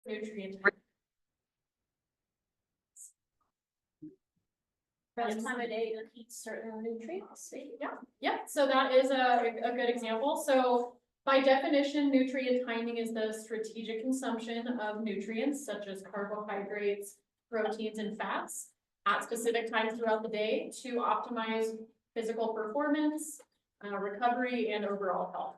nutrient. Best time of day to eat certain nutrients. Yeah, so that is a good example. So by definition, nutrient timing is the strategic consumption of nutrients such as carbohydrates, proteins, and fats at specific times throughout the day to optimize physical performance, recovery, and overall health.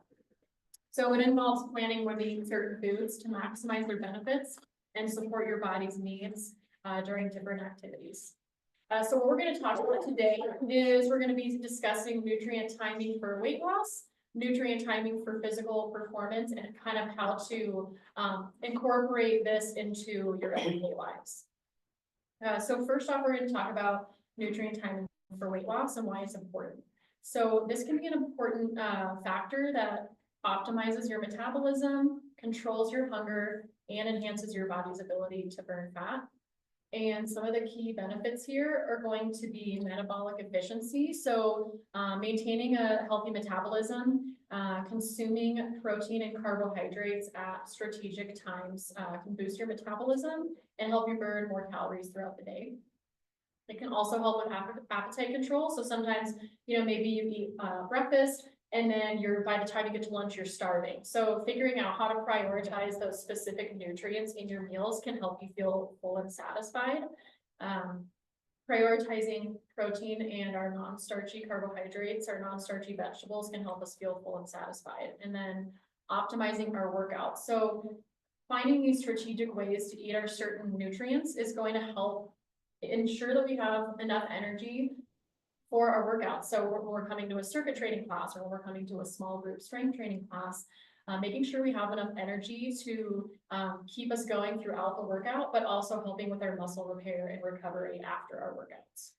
So it involves planning when to eat certain foods to maximize their benefits and support your body's needs during different activities. So what we're going to talk about today is we're going to be discussing nutrient timing for weight loss, nutrient timing for physical performance, and kind of how to incorporate this into your everyday lives. So first off, we're going to talk about nutrient timing for weight loss and why it's important. So this can be an important factor that optimizes your metabolism, controls your hunger, and enhances your body's ability to burn fat. And some of the key benefits here are going to be metabolic efficiency. So maintaining a healthy metabolism, consuming protein and carbohydrates at strategic times can boost your metabolism and help you burn more calories throughout the day. It can also help with appetite control. So sometimes, maybe you eat breakfast and then by the time you get to lunch, you're starving. So figuring out how to prioritize those specific nutrients in your meals can help you feel full and satisfied. Prioritizing protein and our non-starchy carbohydrates, our non-starchy vegetables can help us feel full and satisfied. And then optimizing our workouts. So finding these strategic ways to eat our certain nutrients is going to help ensure that we have enough energy for our workouts. So when we're coming to a circuit training class or when we're coming to a small group strength training class, making sure we have enough energy to keep us going throughout the workout, but also helping with our muscle repair and recovery after our workouts.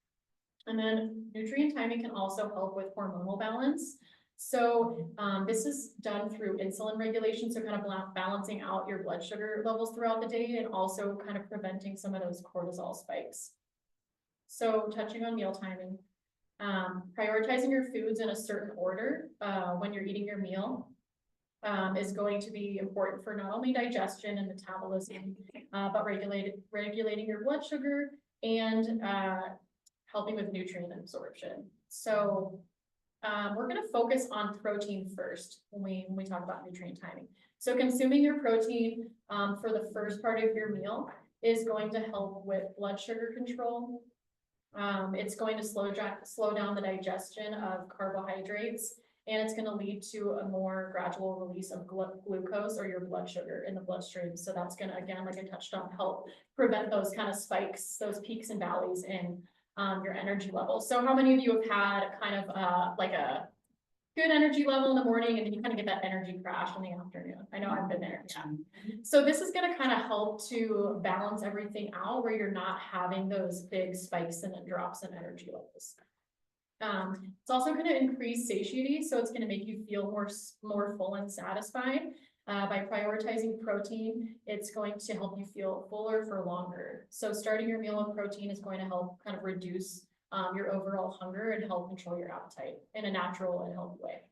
And then nutrient timing can also help with hormonal balance. So this is done through insulin regulation, so kind of balancing out your blood sugar levels throughout the day and also kind of preventing some of those cortisol spikes. So touching on meal timing. Prioritizing your foods in a certain order when you're eating your meal is going to be important for not only digestion and metabolism, but regulating your blood sugar and helping with nutrient absorption. So we're going to focus on protein first when we talk about nutrient timing. So consuming your protein for the first part of your meal is going to help with blood sugar control. It's going to slow down the digestion of carbohydrates, and it's going to lead to a more gradual release of glucose or your blood sugar in the bloodstream. So that's going to, again, like I touched on, help prevent those kind of spikes, those peaks and valleys in your energy levels. So how many of you have had kind of like a good energy level in the morning and then you kind of get that energy crash in the afternoon? I know I've been there. Yeah. So this is going to kind of help to balance everything out where you're not having those big spikes and then drops in energy levels. It's also going to increase satiety, so it's going to make you feel more full and satisfied. By prioritizing protein, it's going to help you feel fuller for longer. So starting your meal with protein is going to help kind of reduce your overall hunger and help control your appetite in a natural and healthy way.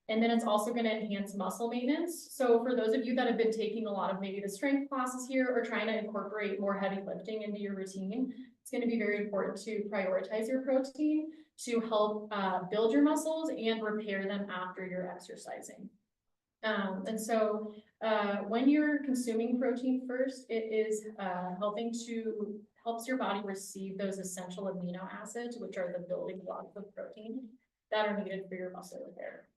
And then it's also going to enhance muscle maintenance. So for those of you that have been taking a lot of maybe the strength classes here or trying to incorporate more heavy lifting into your routine, it's going to be very important to prioritize your protein to help build your muscles and repair them after you're exercising. And so when you're consuming protein first, it is helps your body receive those essential amino acids, which are the building blocks of protein that are needed for your muscle repair.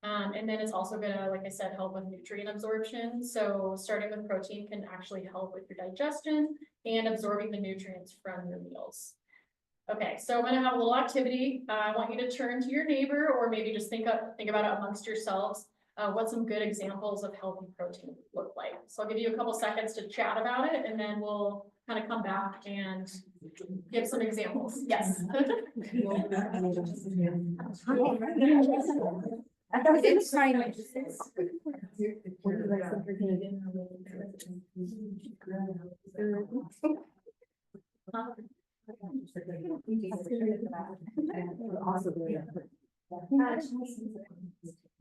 And then it's also gonna, like I said, help with nutrient absorption. So starting with protein can actually help with your digestion and absorbing the nutrients from your meals. Okay, so I'm gonna have a little activity. I want you to turn to your neighbor or maybe just think about it amongst yourselves. What some good examples of healthy protein look like. So I'll give you a couple seconds to chat about it and then we'll kind of come back and give some examples. Yes. I thought it was trying to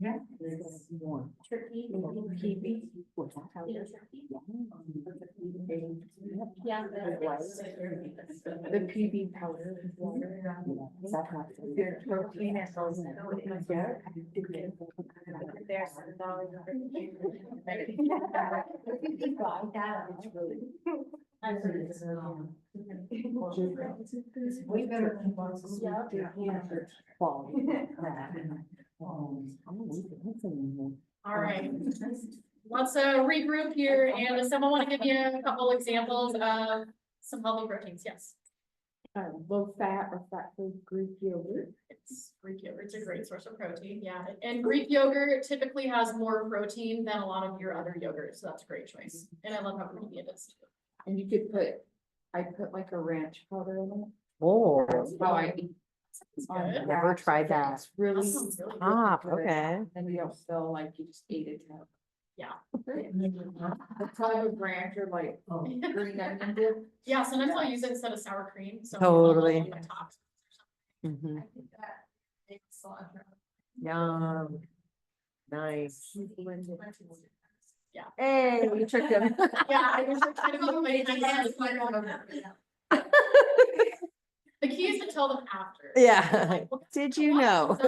Yeah. There's more. Turkey. PB. Yeah. The PB powder. Is water. That has to be. There's protein and those. There's some dollars. It's really. Way better. Quality. All right. Let's regroup here, and does someone want to give you a couple examples of some healthy proteins? Yes. Low fat or fat free Greek yogurt. It's Greek yogurt's a great source of protein, yeah, and Greek yogurt typically has more protein than a lot of your other yogurts, so that's a great choice, and I love how creamy it is too. And you could I put like a ranch powder in it. Oh, That's how I eat. Sounds on good. never wax. tried that. It's really. That sounds really good. ah, good. okay. And you don't feel like you just ate it. Yeah. The type of ranch or like green onion dip. Yeah, sometimes I'll use it instead of sour cream, so. Totally. on my top. Mhm. I think that makes a lot of. Yum. Nice. Yeah. Hey, you tricked him. Yeah, I was like trying to be like. The key is to tell them after. Yeah. Like, what- Did you know?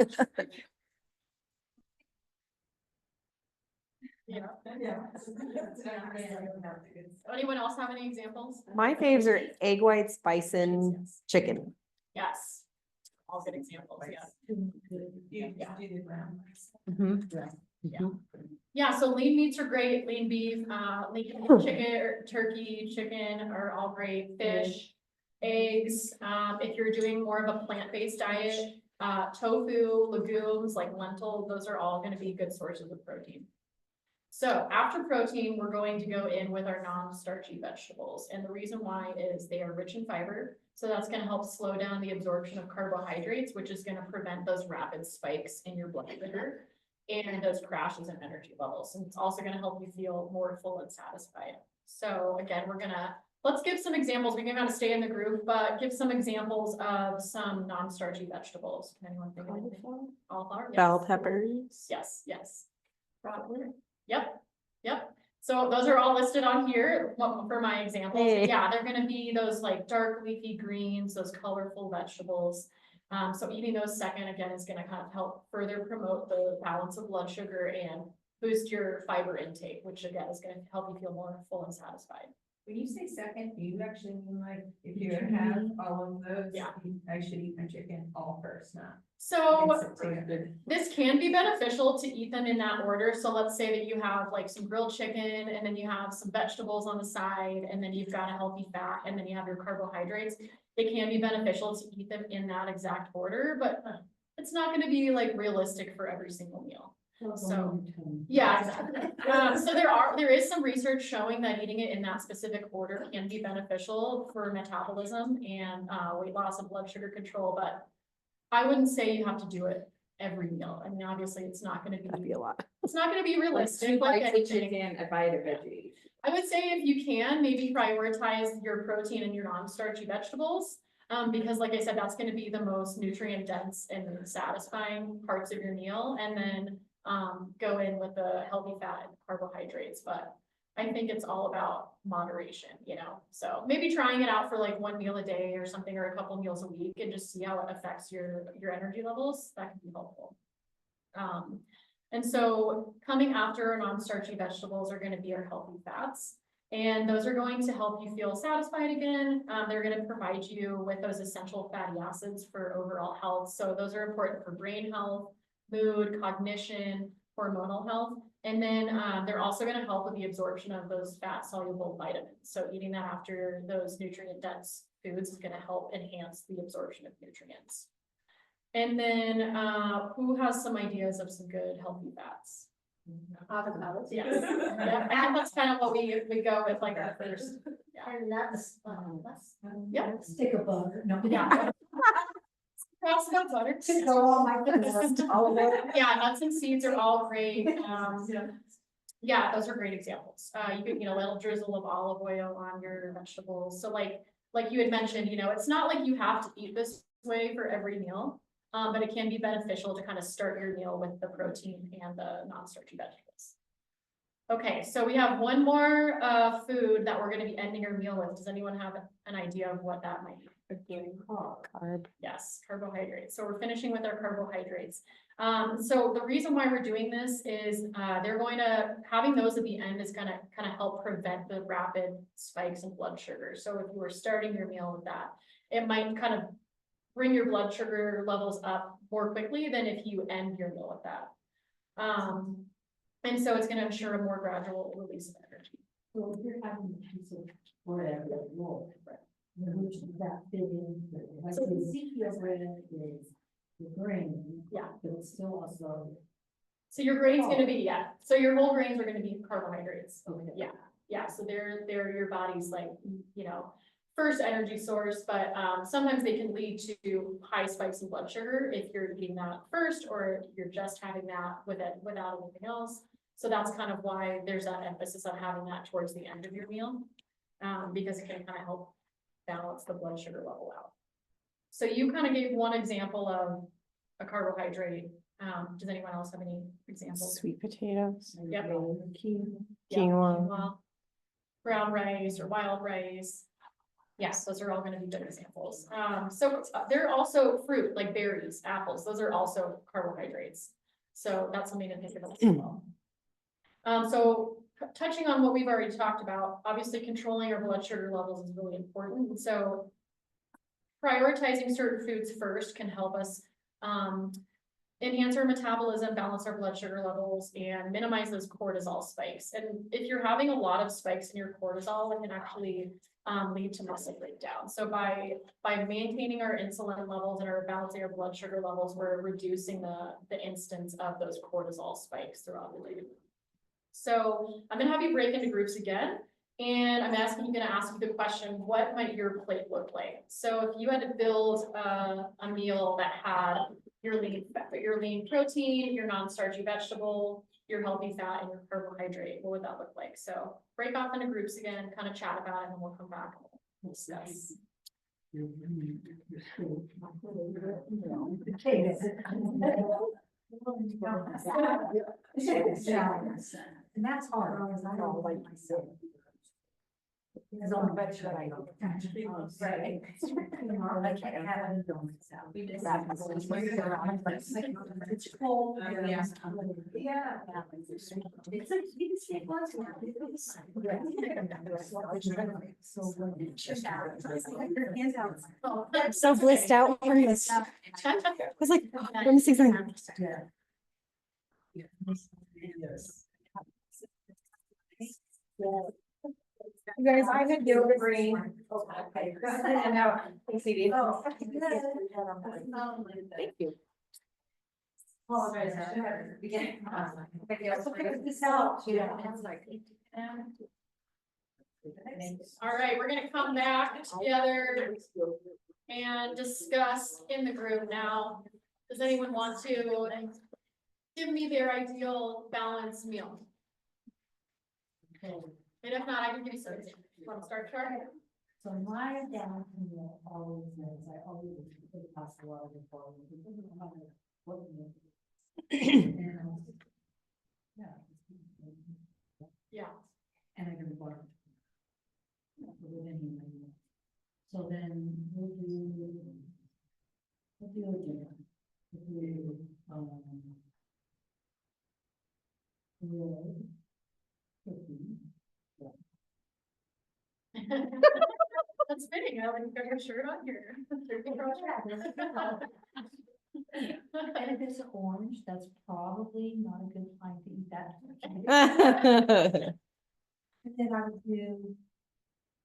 You know? Yeah. Anyone else have any examples? My faves are egg whites, bison, chicken. Yes. All good examples, yeah. Mhm. Yeah. Mhm. Yeah, so lean meats are great, lean beef, lean chicken, or turkey, chicken are all great, fish, eggs. If you're doing more of a plant-based diet, tofu, legumes like lentil, those are all gonna be good sources of protein. So after protein, we're going to go in with our non-starchy vegetables. And the reason why is they are rich in fiber. So that's gonna help slow down the absorption of carbohydrates, which is gonna prevent those rapid spikes in your blood sugar and those crashes in energy levels. And it's also gonna help you feel more full and satisfied. So again, let's give some examples. We can kind of stay in the group, but give some examples of some non-starchy vegetables. Can anyone think of anything? Cauliflower? Yes. Bell peppers. Yes, yes. Broccoli. Yep, yep. So those are all listed on here for my examples. Hey. Yeah, they're gonna be those like dark leafy greens, those colorful vegetables. So eating those second, again, is gonna kind of help further promote the balance of blood sugar and boost your fiber intake, which again is gonna help you feel more full and satisfied. When you say second, do you actually mean like, if you have all of those? Yeah. I should eat my chicken all first, not. So mix it together. this can be beneficial to eat them in that order. So let's say that you have like some grilled chicken and then you have some vegetables on the side and then you've got a healthy fat and then you have your carbohydrates. It can be beneficial to eat them in that exact order, but it's not gonna be like realistic for every single meal. So, yeah, exactly. So there is some research showing that eating it in that specific order can be beneficial for metabolism and weight loss and blood sugar control, but I wouldn't say you have to do it every meal. I mean, obviously, it's not gonna That'd be be, a lot. it's not gonna be realistic. Like Like the anything. chicken, a bite of veggie. I would say if you can, maybe prioritize your protein and your non-starchy vegetables. Because like I said, that's gonna be the most nutrient dense and satisfying parts of your meal, and then go in with the healthy fat and carbohydrates, but I think it's all about moderation, you know? So maybe trying it out for like one meal a day or something, or a couple meals a week, and just see how it affects your energy levels, that can be helpful. And so coming after our non-starchy vegetables are gonna be our healthy fats. And those are going to help you feel satisfied again. They're gonna provide you with those essential fatty acids for overall health. So those are important for brain health, mood, cognition, hormonal health. And then they're also gonna help with the absorption of those fat soluble vitamins. So eating that after those nutrient dense foods is gonna help enhance the absorption of nutrients. And then who has some ideas of some good healthy fats? Avocados. Yes. Yeah, I think that's kind of what we go with like our first. Yeah. And nuts, Yep. Stick of butter, no. Yeah. Perhaps not butter. Yeah, nuts and seeds are all great. Yeah, those are great examples. You could, a little drizzle of olive oil on your vegetables. So like you had mentioned, it's not like you have to eat this way for every meal. But it can be beneficial to kind of start your meal with the protein and the non-starchy vegetables. Okay, so we have one more food that we're gonna be ending our meal with. Does anyone have an idea of what that might be? Carb. Yes, carbohydrates. So we're finishing with our carbohydrates. So the reason why we're doing this is, having those at the end is gonna kind of help prevent the rapid spikes in blood sugar. So if you were starting your meal with that, it might kind of bring your blood sugar levels up more quickly than if you end your meal with that. And so it's gonna ensure a more gradual release of energy. So if you're having a piece of whatever, roll, which does that fit in? Like So- the CPO bread is the grain. Yeah. But it's still also, So your grain's gonna be, so your whole grains are gonna be carbohydrates. okay. Yeah, so they're your body's like, first energy source, but sometimes they can lead to high spikes in blood sugar if you're eating that first, or you're just having that without anything else. So that's kind of why there's that emphasis on having that towards the end of your meal, because it can kind of help balance the blood sugar level out. So you kind of gave one example of a carbohydrate. Does anyone else have any examples? Sweet potatoes. Yep. Quinoa. Yeah, Quinoa. quinoa, brown rice or wild rice. Yes, those are all gonna be good examples. So there are also fruit, like berries, apples, those are also carbohydrates. So that's something to think about as well. So touching on what we've already talked about, obviously controlling our blood sugar levels is really important. So prioritizing certain foods first can help us enhance our metabolism, balance our blood sugar levels, and minimize those cortisol spikes. And if you're having a lot of spikes in your cortisol, it can actually lead to muscle breakdown. So by maintaining our insulin levels and our balancing our blood sugar levels, we're reducing the instance of those cortisol spikes throughout the day. So I'm gonna have you break into groups again. And I'm gonna ask you the question, what might your plate look like? So if you had to build a meal that had your lean protein, your non-starchy vegetable, your healthy fat, and your carbohydrate, what would that look like? So break off into groups again, kind of chat about it, and then we'll come back and discuss. And that's hard, because I don't like myself. Because on the vegetable, I don't. Right. I can't have it on myself. It's cold. Yeah. Yeah. It's like, you can say once. I'm so blissed out from this. I was like, we're missing something. Yeah. You guys, I had yogurt green. Okay. And now, CD. Thank you. Apologize, I should have beginning. So figure this out. All right, we're gonna come back together and discuss in the group now. Does anyone want to give me their ideal balanced meal? And if not, I can give you some. Want to start, Char? So my dad, always knows, I always put a glass of water before. Yeah. And I can bark. So then we'll do again. We'll do, cookie. That's fitting. I like your shirt on here. And if it's orange, that's probably not a good time to eat that. And then I would do,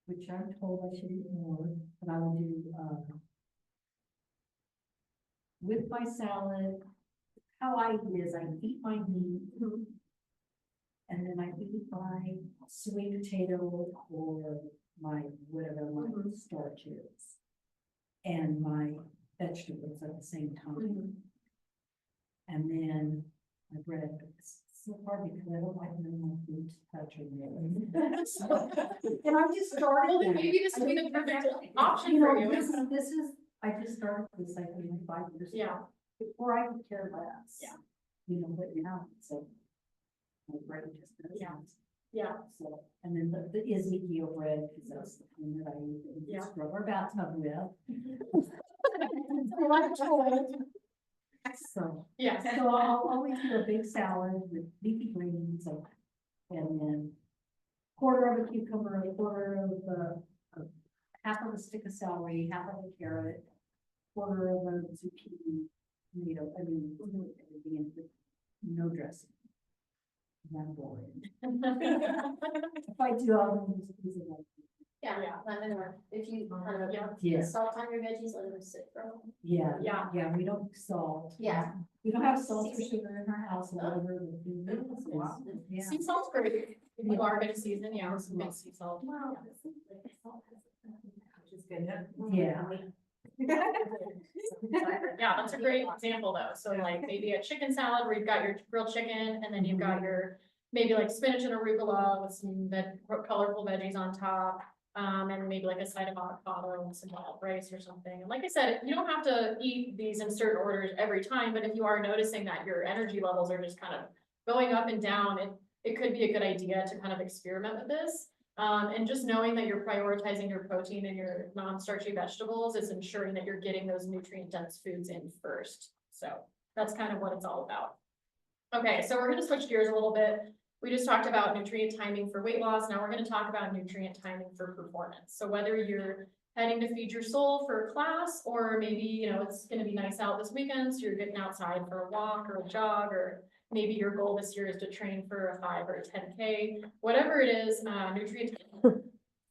which I'm told I should eat more, but I would do, with my salad, how I eat is I eat my meat. And then I eat my sweet potato or my, whatever my starch is. And my vegetables at the same time. And then my bread, it's so hard because I don't like my food to touch or And I just started. Well, then that. maybe this would be the perfect option You for know, you. this is, I just started this, I think, 5 years ago. Yeah. Before I could care less. Yeah. You know, but now, so. My brain just does Yeah. that. Yeah, So, and then the Ezekiel bread, because that's the thing that I eat and Yeah. just rub our bathtub with. So, yeah, so I'll always do a big salad with leafy greens and then quarter of a cucumber, a quarter of half of a stick of celery, half of a carrot, quarter of a zucchini, tomato, I mean, everything in with no dressing. Not boring. If I do, I'll use a piece of like, Yeah, Yeah. lemon or if you kind of Yeah. yeah, salt on your veggies, let them sit for a while. yeah, Yeah. yeah, we don't salt. Yeah. We don't have salt or sugar in our house, whatever. Wow. Yeah. sea salt's great, if you are gonna season, yeah, some good sea salt. Wow. Which is good. Yeah. Yeah, that's a great example though, so like maybe a chicken salad where you've got your grilled chicken, and then you've got your, maybe like spinach and arugula with some colorful veggies on top. And maybe like a side of avocado and some wild rice or something, and like I said, you don't have to eat these in certain orders every time, but if you are noticing that your energy levels are just kind of going up and down, it could be a good idea to kind of experiment with this. And just knowing that you're prioritizing your protein and your non-starchy vegetables is ensuring that you're getting those nutrient-dense foods in first. So that's kind of what it's all about. Okay, so we're gonna switch gears a little bit. We just talked about nutrient timing for weight loss. Now we're gonna talk about nutrient timing for performance. So whether you're heading to feed your soul for a class, or maybe, you know, it's gonna be nice out this weekend, so you're getting outside for a walk or a jog, or maybe your goal this year is to train for a 5 or a 10K, whatever it is, nutrient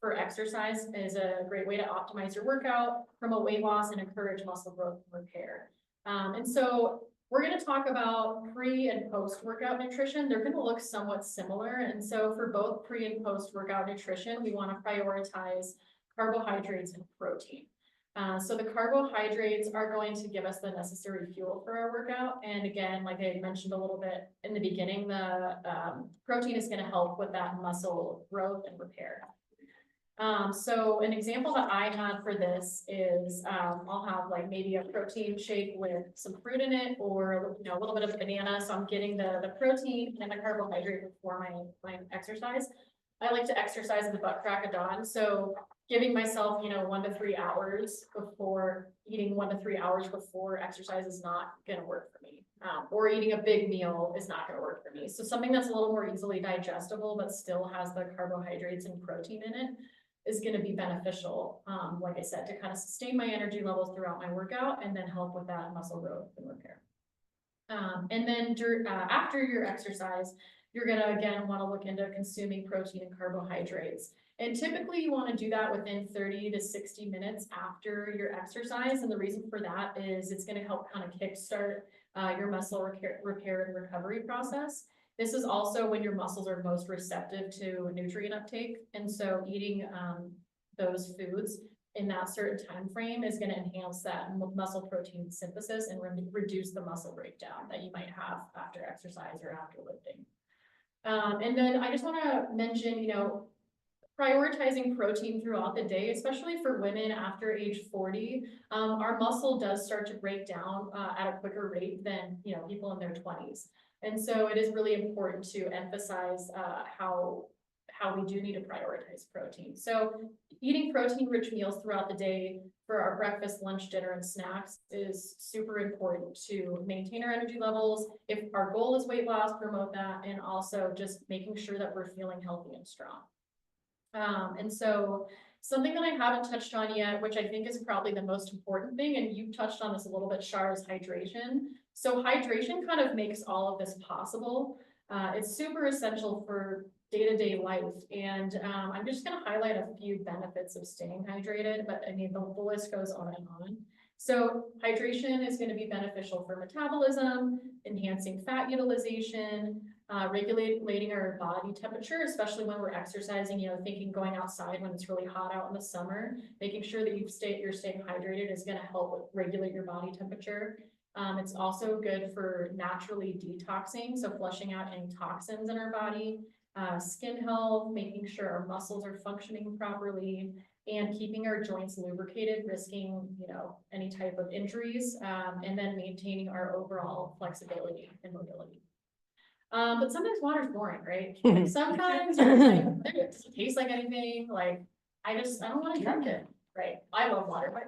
for exercise is a great way to optimize your workout, promote weight loss, and encourage muscle growth and repair. And so we're gonna talk about pre and post workout nutrition. They're gonna look somewhat similar. And so for both pre and post workout nutrition, we wanna prioritize carbohydrates and protein. So the carbohydrates are going to give us the necessary fuel for our workout. And again, like I mentioned a little bit in the beginning, the protein is gonna help with that muscle growth and repair. So an example that I had for this is, I'll have like maybe a protein shake with some fruit in it, or, you know, a little bit of banana. So I'm getting the protein and the carbohydrate before my exercise. I like to exercise at the butt crack of dawn. So giving myself, 1 to 3 hours before eating, 1 to 3 hours before exercise is not gonna work for me. Or eating a big meal is not gonna work for me. So something that's a little more easily digestible, but still has the carbohydrates and protein in it, is gonna be beneficial, like I said, to kind of sustain my energy levels throughout my workout and then help with that muscle growth and repair. And then after your exercise, you're gonna again wanna look into consuming protein and carbohydrates. And typically you wanna do that within 30 to 60 minutes after your exercise. And the reason for that is it's gonna help kind of kickstart your muscle repair and recovery process. This is also when your muscles are most receptive to nutrient uptake. And so eating those foods in that certain time frame is going to enhance that muscle protein synthesis and reduce the muscle breakdown that you might have after exercise or after lifting. And then I just want to mention, prioritizing protein throughout the day, especially for women after age 40, our muscle does start to break down at a quicker rate than, people in their 20s. And so it is really important to emphasize how we do need to prioritize protein. So eating protein-rich meals throughout the day for our breakfast, lunch, dinner, and snacks is super important to maintain our energy levels. If our goal is weight loss, promote that, and also just making sure that we're feeling healthy and strong. And so something that I haven't touched on yet, which I think is probably the most important thing, and you touched on this a little bit, Shar, is hydration. So hydration kind of makes all of this possible. It's super essential for day-to-day life. And I'm just gonna highlight a few benefits of staying hydrated, but I mean, the list goes on and on. So hydration is gonna be beneficial for metabolism, enhancing fat utilization, regulating our body temperature, especially when we're exercising, thinking going outside when it's really hot out in the summer, making sure that you're staying hydrated is gonna help regulate your body temperature. It's also good for naturally detoxing, so flushing out any toxins in our body. skin health, making sure our muscles are functioning properly, and keeping our joints lubricated, risking, any type of injuries, and then maintaining our overall flexibility and mobility. But sometimes water's boring, right? Like sometimes you're like, it doesn't taste like anything, like, I don't wanna drink it, right? I love water, but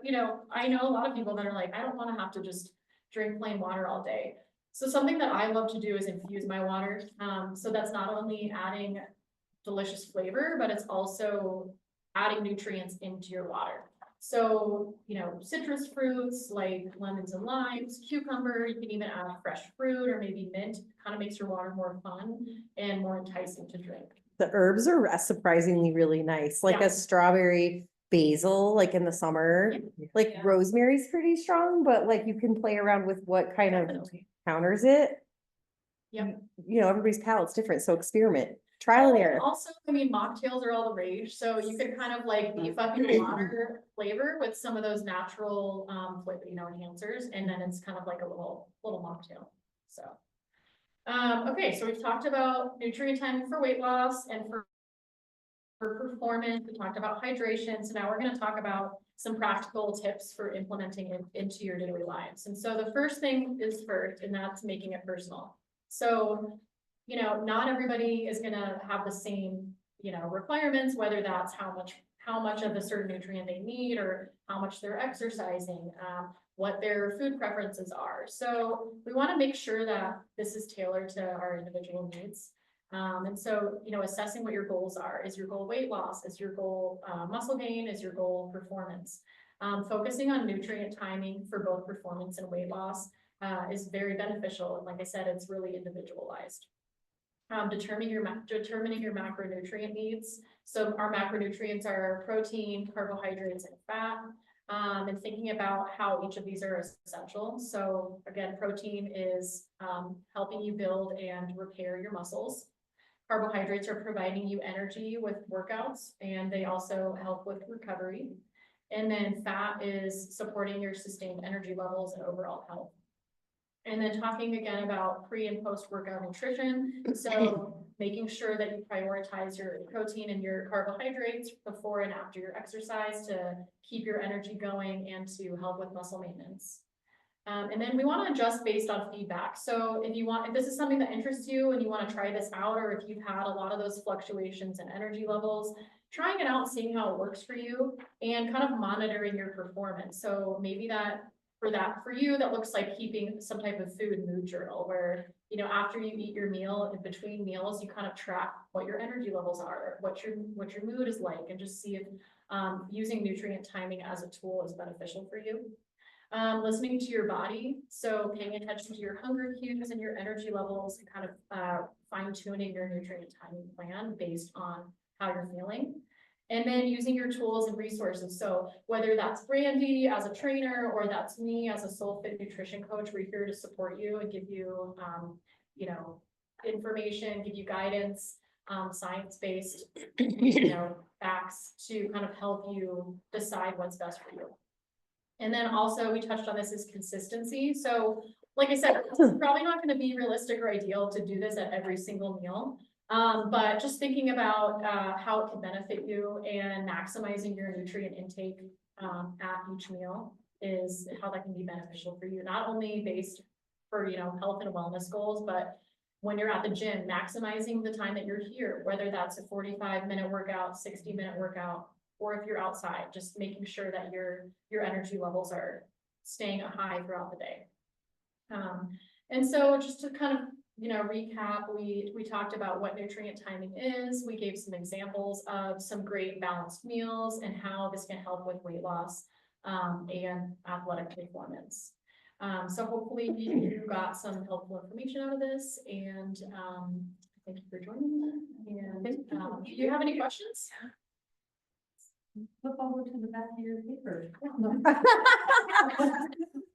I know a lot of people that are like, I don't wanna have to just drink plain water all day. So something that I love to do is infuse my water, so that's not only adding delicious flavor, but it's also adding nutrients into your water. So, citrus fruits like lemons and limes, cucumber, you can even add fresh fruit or maybe mint, kind of makes your water more fun and more enticing to drink. The herbs are surprisingly really nice, like Yeah. a strawberry basil, like in the summer. Like Yeah. rosemary's pretty strong, but like you can play around with what kind of Definitely. counters it. Yep. Everybody's palate's different, so experiment, trial and error. Also, mocktails are all the rage, so you could kind of like beef up your water flavor with some of those natural, flavor, enhancers, and then it's kind of like a little mocktail, so. Okay, so we've talked about nutrient timing for weight loss and for performance, we talked about hydration, so now we're gonna talk about some practical tips for implementing it into your daily lives. And so the first thing is first, and that's making it personal. So, not everybody is gonna have the same, requirements, whether that's how much of a certain nutrient they need or how much they're exercising, what their food preferences are. So we want to make sure that this is tailored to our individual needs. And so, assessing what your goals are. Is your goal weight loss? Is your goal muscle gain? Is your goal performance? Focusing on nutrient timing for both performance and weight loss is very beneficial. And like I said, it's really individualized. Determining your macronutrient needs. So our macronutrients are protein, carbohydrates, and fat. And thinking about how each of these are essential. So again, protein is helping you build and repair your muscles. Carbohydrates are providing you energy with workouts, and they also help with recovery. And then fat is supporting your sustained energy levels and overall health. And then talking again about pre and post workout nutrition. So making sure that you prioritize your protein and your carbohydrates before and after your exercise to keep your energy going and to help with muscle maintenance. And then we want to adjust based on feedback. So if this is something that interests you and you want to try this out, or if you've had a lot of those fluctuations in energy levels, trying it out, seeing how it works for you, and kind of monitoring your performance. So maybe for you, that looks like keeping some type of food mood journal where, after you eat your meal, in between meals, you kind of track what your energy levels are, what your mood is like, and just see if using nutrient timing as a tool is beneficial for you. Listening to your body, so paying attention to your hunger cues and your energy levels, and kind of fine tuning your nutrient timing plan based on how you're feeling. And then using your tools and resources. So whether that's Brandy as a trainer, or that's me as a SoulFit nutrition coach, we're here to support you and give you, information, give you guidance, science-based, facts to kind of help you decide what's best for you. And then also we touched on this is consistency. So like I said, it's probably not going to be realistic or ideal to do this at every single meal. But just thinking about how it can benefit you and maximizing your nutrient intake at each meal is how that can be beneficial for you, not only based for, health and wellness goals, but when you're at the gym, maximizing the time that you're here, whether that's a 45-minute workout, 60-minute workout, or if you're outside, just making sure that your energy levels are staying high throughout the day. And so just to kind of, recap, we talked about what nutrient timing is. We gave some examples of some great balanced meals and how this can help with weight loss and athletic performance. So hopefully you got some helpful information out of this, and thank you for joining me. And do you have any questions? Flip over to the back of your paper.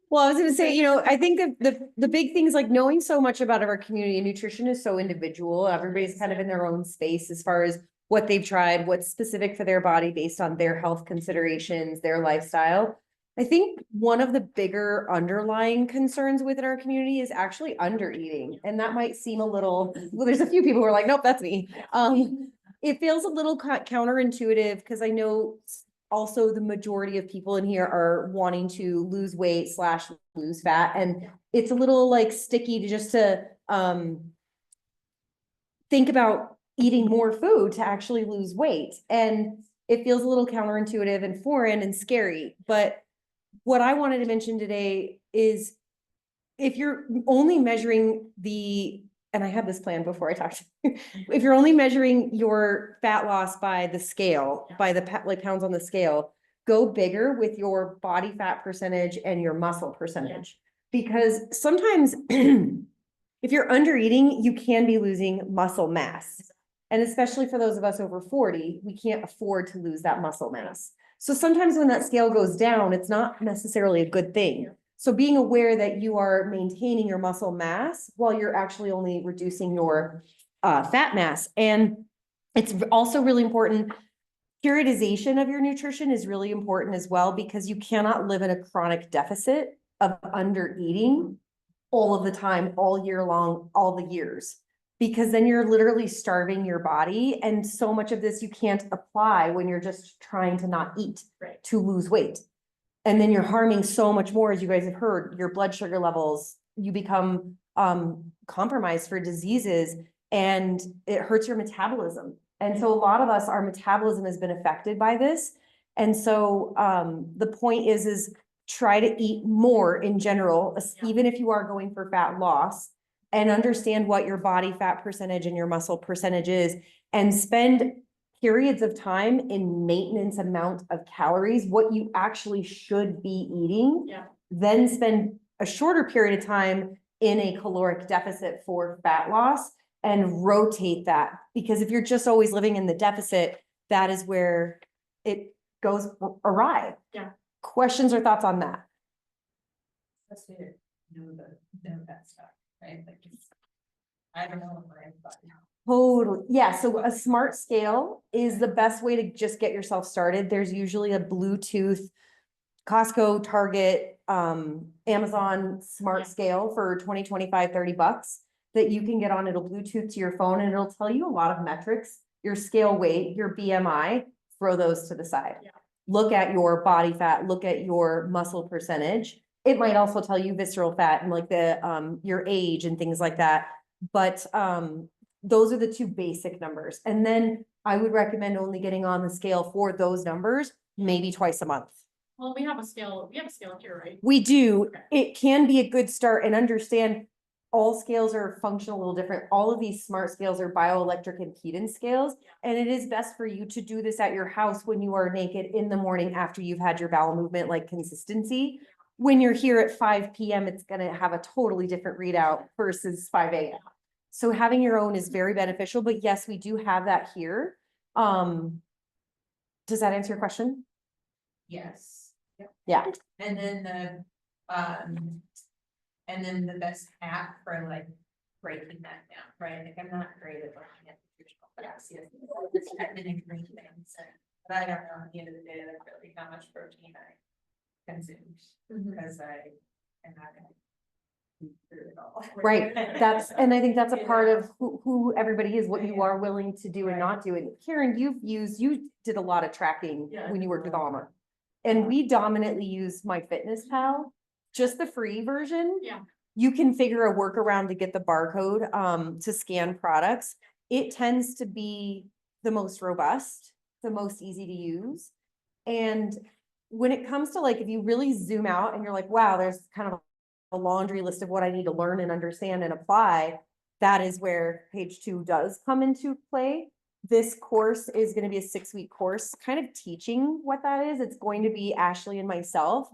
Well, I was gonna say, I think that the big things, like knowing so much about our community, and nutrition is so individual. Everybody's kind of in their own space as far as what they've tried, what's specific for their body based on their health considerations, their lifestyle. I think one of the bigger underlying concerns within our community is actually under eating. And that might seem a little, well, there's a few people who are like, nope, that's me. It feels a little counterintuitive because I know also the majority of people in here are wanting to lose weight / lose fat. And it's a little like sticky to just to think about eating more food to actually lose weight. And it feels a little counterintuitive and foreign and scary. But what I wanted to mention today is if you're only measuring and I had this plan before I talked to you, if you're only measuring your fat loss by the scale, by the like pounds on the scale, go bigger with your body fat percentage and your muscle percentage. Because sometimes if you're under eating, you can be losing muscle mass. And especially for those of us over 40, we can't afford to lose that muscle mass. So sometimes when that scale goes down, it's not necessarily a good thing. So being aware that you are maintaining your muscle mass while you're actually only reducing your fat mass. And it's also really important. Periodization of your nutrition is really important as well, because you cannot live in a chronic deficit of under eating all of the time, all year long, all the years. Because then you're literally starving your body. And so much of this you can't apply when you're just trying to not eat to lose weight. And then you're harming so much more, as you guys have heard, your blood sugar levels, you become compromised for diseases, and it hurts your metabolism. And so a lot of us, our metabolism has been affected by this. And so the point is try to eat more in general, even if you are going for fat loss, and understand what your body fat percentage and your muscle percentage is, and spend periods of time in maintenance amount of calories, what you actually should be eating. Yeah. Then spend a shorter period of time in a caloric deficit for fat loss and rotate that. Because if you're just always living in the deficit, that is where it goes awry. Yeah. Questions or thoughts on that? That's it. Know that stuff, right? Like, I don't know what I'm about. Totally. Yeah. So a smart scale is the best way to just get yourself started. There's usually a Bluetooth Costco, Target, Amazon smart scale for 20, 25, 30 bucks that you can get on. It'll Bluetooth to your phone and it'll tell you a lot of metrics, your scale weight, your BMI, throw those to the side. Yeah. Look at your body fat, look at your muscle percentage. It might also tell you visceral fat and like the, your age and things like that. But, those are the two basic numbers. And then I would recommend only getting on the scale for those numbers, maybe twice a month. Well, we have a scale here, right? We do. Okay. It can be a good start, and understand all scales are functional a little different. All of these smart scales are bioelectric impedance scales. And it is best for you to do this at your house when you are naked in the morning after you've had your bowel movement, like consistency. When you're here at 5 p.m., it's going to have a totally different readout versus 5 a.m. So having your own is very beneficial, but yes, we do have that here. Does that answer your question? Yes. Yep. Yeah. And then the best app for like breaking that down, right? Like I'm not great at looking at nutritional facts. It's happening green things, but I don't know at the end of the day, like really how much protein I consume because I am not gonna eat through it all. Right. And I think that's a part of who everybody is, what you are willing to do and not do. And Karen, you did a lot of tracking when you worked with Alma. And we dominantly use MyFitnessPal, just the free version. Yeah. You can figure a workaround to get the barcode to scan products. It tends to be the most robust, the most easy to use. And when it comes to like, if you really zoom out and you're like, wow, there's kind of a laundry list of what I need to learn and understand and apply, that is where page 2 does come into play. This course is going to be a 6-week course, kind of teaching what that is. It's going to be Ashley and myself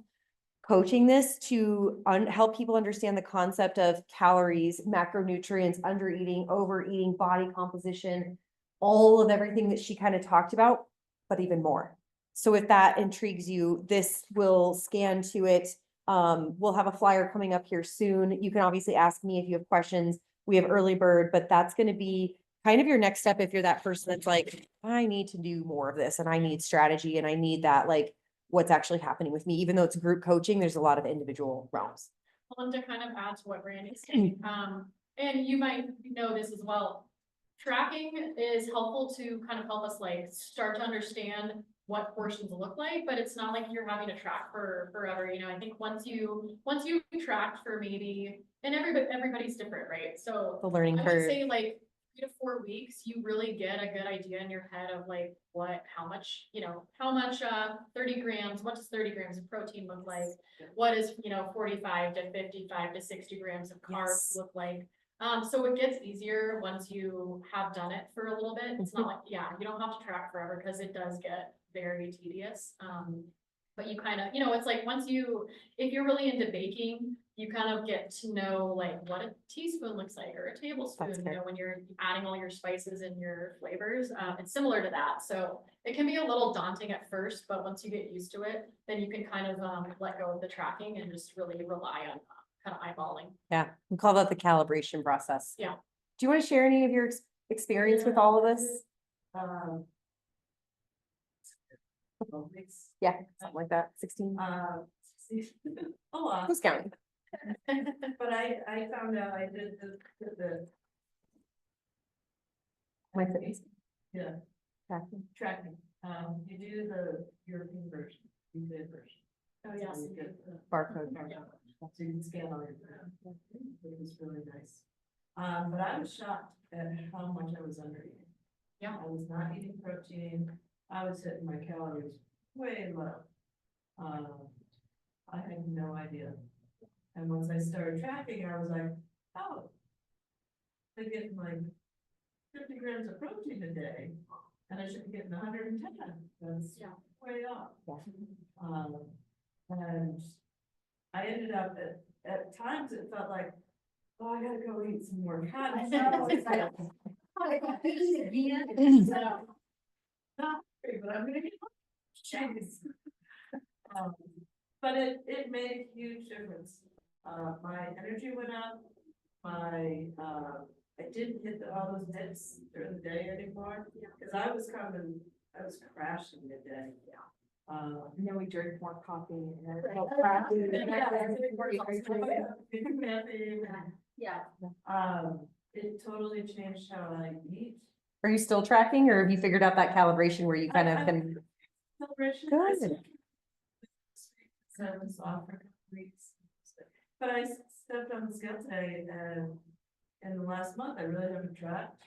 coaching this to help people understand the concept of calories, macronutrients, under eating, overeating, body composition, all of everything that she kind of talked about, but even more. So if that intrigues you, this will scan to it. We'll have a flyer coming up here soon. You can obviously ask me if you have questions. We have early bird, but that's going to be kind of your next step if you're that person that's like, I need to do more of this and I need strategy and I need that like what's actually happening with me, even though it's group coaching, there's a lot of individual realms. Well, and to kind of add to what Randy's saying, and you might know this as well. Tracking is helpful to kind of help us like start to understand what portions look like, but it's not like you're having to track for forever, you know, I think once you track for maybe, and everybody's different, right? So The learning I would curve. say like 3 to 4 weeks, you really get a good idea in your head of like how much, 30 grams, what does 30 grams of protein look like? What is, 45 to 55 to 60 grams of carbs Yes. look like? So it gets easier once you have done it for a little bit. It's not like, you don't have to track forever because it does get very tedious. But you kind of, it's like if you're really into baking, you kind of get to know like what a teaspoon looks like or a tablespoon, That's fair. when you're adding all your spices and your flavors. It's similar to that. So it can be a little daunting at first, but once you get used to it, then you can kind of let go of the tracking and just really rely on kind of eyeballing. Yeah, we call that the calibration process. Yeah. Do you want to share any of your experience with all of this? Yeah, something like that, 16. A lot. Who's counting? But I found out I did the My fitness. Yeah. Tracking. tracking, you do the European version, UK version. Oh, yes. So you get the Barcode. So you can scan all your. It was really nice. But I was shocked at how much I was under eating. Yeah. I was not eating protein, I was hitting my calories way low. I had no idea. And once I started tracking, I was like, oh. I'm getting like 50 grams of protein a day, and I should be getting 110, that's Yeah. way off. Yeah. And I ended up at times it felt like, oh, I gotta go eat some more cotton. So it's like, oh, I got busy again. So, not free, but I'm gonna get cheese. But it made a huge difference. My energy went up, I didn't hit all those hits during the day anymore, because I was crashing midday. And then we drink more coffee and then. Yeah. It totally changed how I eat. Are you still tracking or have you figured out that calibration where you kind of can? Celebration. Good. 7 off for a couple weeks. But I stepped on the scale today and in the last month, I really haven't tracked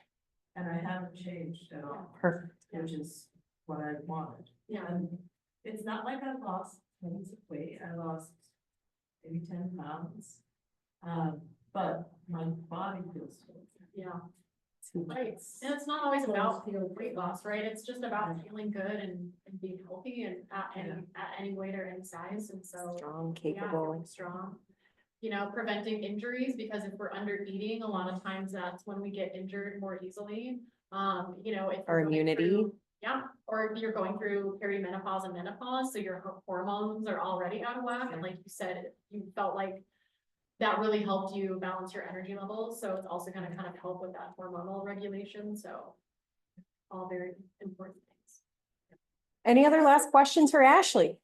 and I haven't changed at all, Perfect. which is what I wanted. Yeah. And it's not like I lost tons of weight. I lost maybe 10 pounds. But my body feels good. Yeah. Right, and it's not always about weight loss, right? It's just about feeling good and being healthy and at any weight or any size, and so. Strong, Yeah, capable. feeling strong. Preventing injuries, because if we're under eating, a lot of times that's when we get injured more easily. If Our you're going immunity. through- Yeah, or if you're going through perimenopause and menopause, so your hormones are already out of whack, and like you said, you felt like that really helped you balance your energy levels, so it's also gonna kind of help with that hormonal regulation, so all very important things. Any other last questions for Ashley?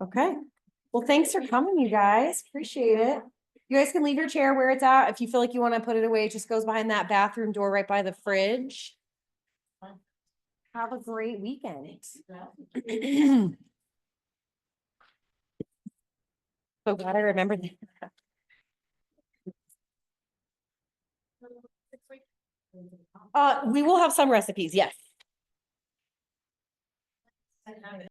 Okay, well, thanks for coming, you guys. Appreciate it. You guys can leave your chair where it's at. If you feel like you want to put it away, it just goes behind that bathroom door right by the fridge. Have a great weekend. So glad I remembered that. 6 weeks. We will have some recipes, yes.